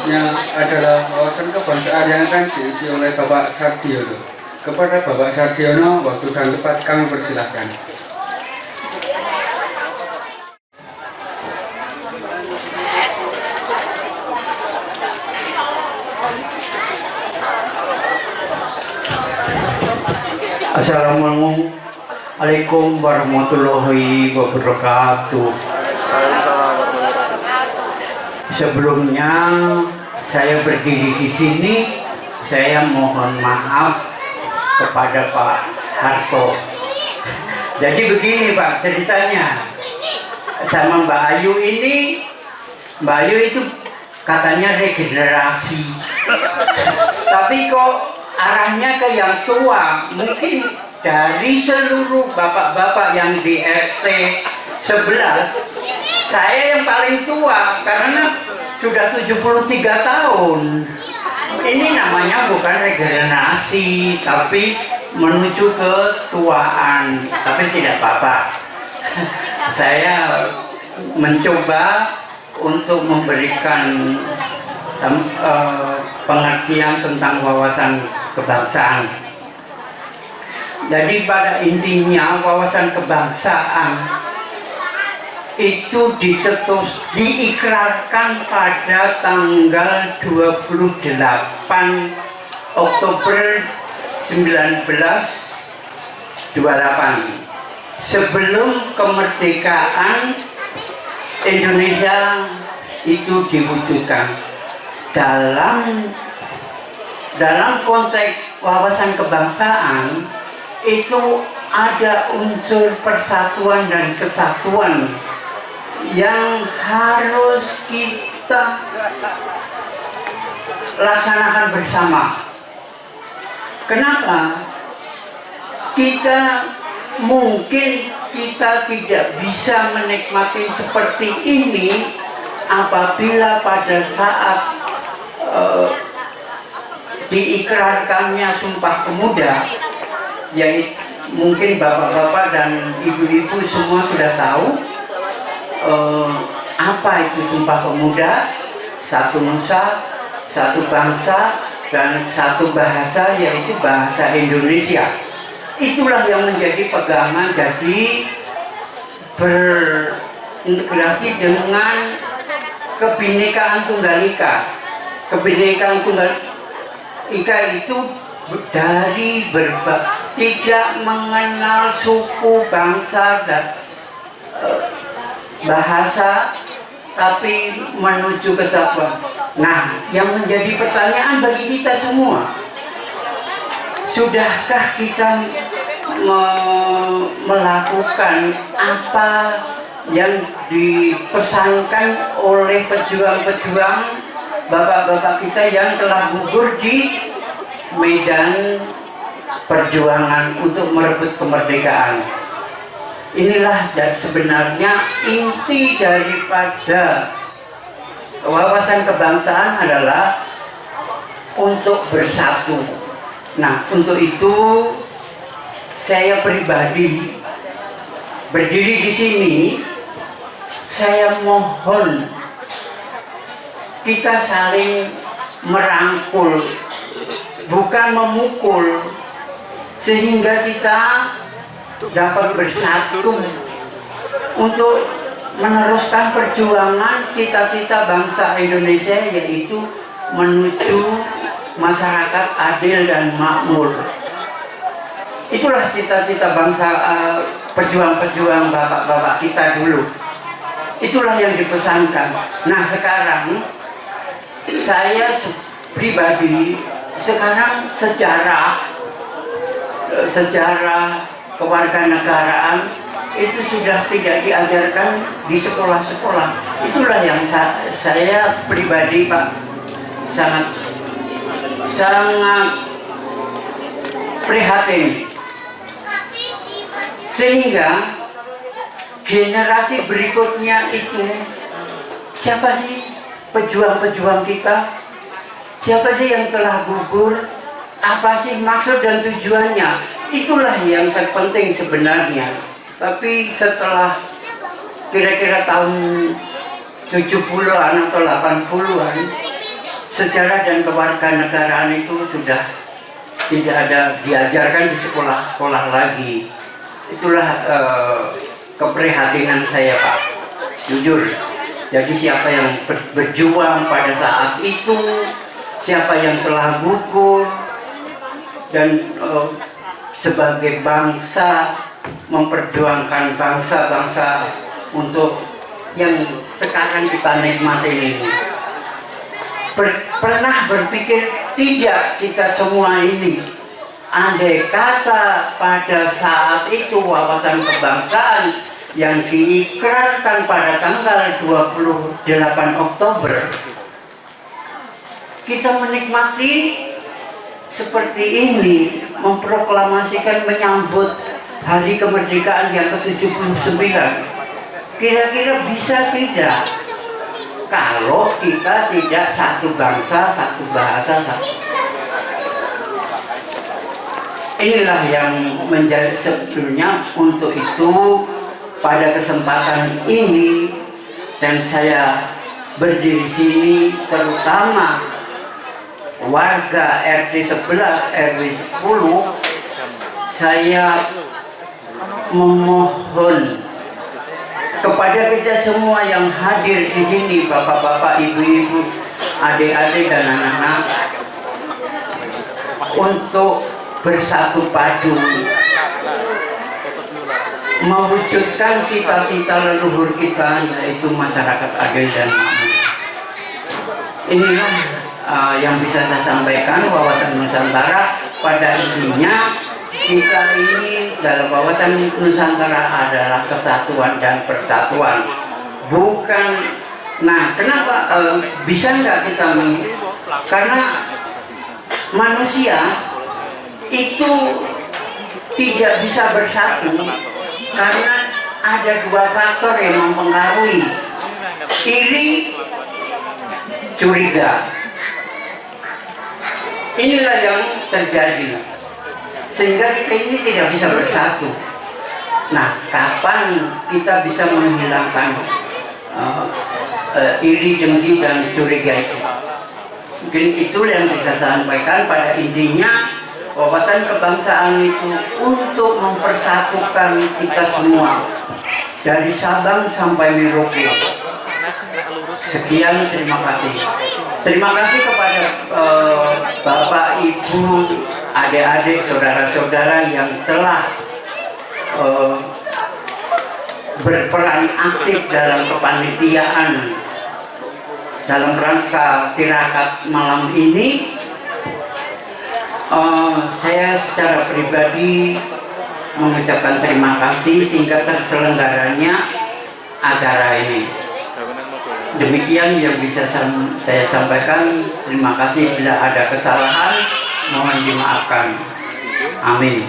selanjutnya adalah wawasan kebangsaan yang akan diisi oleh Bapak Sardiono. Kepada Bapak Sardiono, waktu dan tempat kami persilahkan. Assalamualaikum warahmatullahi wabarakatuh. Sebelumnya saya berdiri di sini, saya mohon maaf kepada Pak Harto. Jadi begini Pak ceritanya, sama Mbak Ayu ini, Mbak Ayu itu katanya regenerasi, tapi kok arahnya ke yang tua. Mungkin dari seluruh bapak-bapak yang di RT 11, saya yang paling tua karena sudah 73 tahun. Ini namanya bukan regenerasi, tapi menuju ketuaan. Tapi tidak apa-apa. Saya mencoba untuk memberikan pengertian tentang wawasan kebangsaan. Jadi pada intinya wawasan kebangsaan itu diikrarkan pada tanggal 28 Oktober 1928 sebelum kemerdekaan Indonesia itu diwujudkan. Dalam konteks wawasan kebangsaan itu ada unsur persatuan dan kesatuan yang harus kita laksanakan bersama. Kenapa? Mungkin kita tidak bisa menikmati seperti ini apabila pada saat diikrarkannya Sumpah Pemuda, yaitu mungkin bapak-bapak dan ibu-ibu semua sudah tahu apa itu Sumpah Pemuda. Satu nusa, satu bangsa, dan satu bahasa, yaitu bahasa Indonesia. Itulah yang menjadi pegangan, jadi berintegrasi dengan Kebinekaan Tunggal Ika. Kebinekaan Tunggal Ika itu dari tidak mengenal suku, bangsa, dan bahasa, tapi menuju kesatuan. Nah, yang menjadi pertanyaan bagi kita semua, sudahkah kita melakukan apa yang dipesankan oleh pejuang-pejuang bapak-bapak kita yang telah gugur di medan perjuangan untuk merebut kemerdekaan? Inilah sebenarnya inti daripada wawasan kebangsaan, adalah untuk bersatu. Nah, untuk itu saya pribadi berdiri di sini, saya mohon kita saling merangkul, bukan memukul, sehingga kita dapat bersatu untuk meneruskan perjuangan cita-cita bangsa Indonesia, yaitu menuju masyarakat adil dan makmur. Itulah cita-cita bangsa, pejuang-pejuang bapak-bapak kita dulu. Itulah yang dipesankan. Nah, sekarang saya pribadi, sekarang sejarah kewarganegaraan itu sudah tidak diajarkan di sekolah-sekolah. Itulah yang saya pribadi, Pak, sangat prihatin. Sehingga generasi berikutnya itu, siapa sih pejuang-pejuang kita? Siapa sih yang telah gugur? Apa sih maksud dan tujuannya? Itulah yang terpenting sebenarnya. Tapi setelah kira-kira tahun 70-an atau 80-an, sejarah dan kewarganegaraan itu sudah tidak ada diajarkan di sekolah-sekolah lagi. Itulah keprihatinan saya, Pak, jujur. Jadi siapa yang berjuang pada saat itu, siapa yang telah gugur, dan sebagai bangsa memperjuangkan bangsa-bangsa untuk yang sekarang kita nikmati ini. Pernah berpikir tidak kita semua ini, andai kata pada saat itu wawasan kebangsaan yang diikrarkan pada tanggal 28 Oktober, kita menikmati seperti ini, memproklamasikan menyambut hari kemerdekaan yang ke-79, kira-kira bisa tidak kalau kita tidak satu bangsa, satu bahasa, satu. Inilah yang menjadi sebetulnya untuk itu pada kesempatan ini, dan saya berdiri sini terutama warga RT 11 RW 10, saya memohon kepada kita semua yang hadir di sini, bapak-bapak, ibu-ibu, adik-adik dan anak-anak, untuk bersatu padu mewujudkan cita-cita leluhur kita, yaitu masyarakat adil dan makmur. Inilah yang bisa saya sampaikan. Wawasan Nusantara pada intinya, kita ini dalam wawasan Nusantara adalah kesatuan dan persatuan, bukan. Nah, kenapa bisa nggak kita karena manusia itu tidak bisa bersatu karena ada dua faktor yang mempengaruhi: iri, curiga. Inilah yang terjadi sehingga kita ini tidak bisa bersatu. Nah, kapan kita bisa menghilangkan iri, dengki, dan curiga itu? Mungkin itu yang bisa saya sampaikan. Pada intinya, wawasan kebangsaan itu untuk mempersatukan kita semua dari Sabang sampai Merauke. Sekian, terima kasih. Terima kasih kepada Bapak, Ibu, adik-adik, saudara-saudara yang telah berperan aktif dalam kepanitiaan dalam rangka tirakat malam ini. Saya secara pribadi mengucapkan terima kasih sehingga terselenggaranya acara ini. Demikian yang bisa saya sampaikan. Terima kasih. Bila ada kesalahan, mohon dimaafkan. Amin.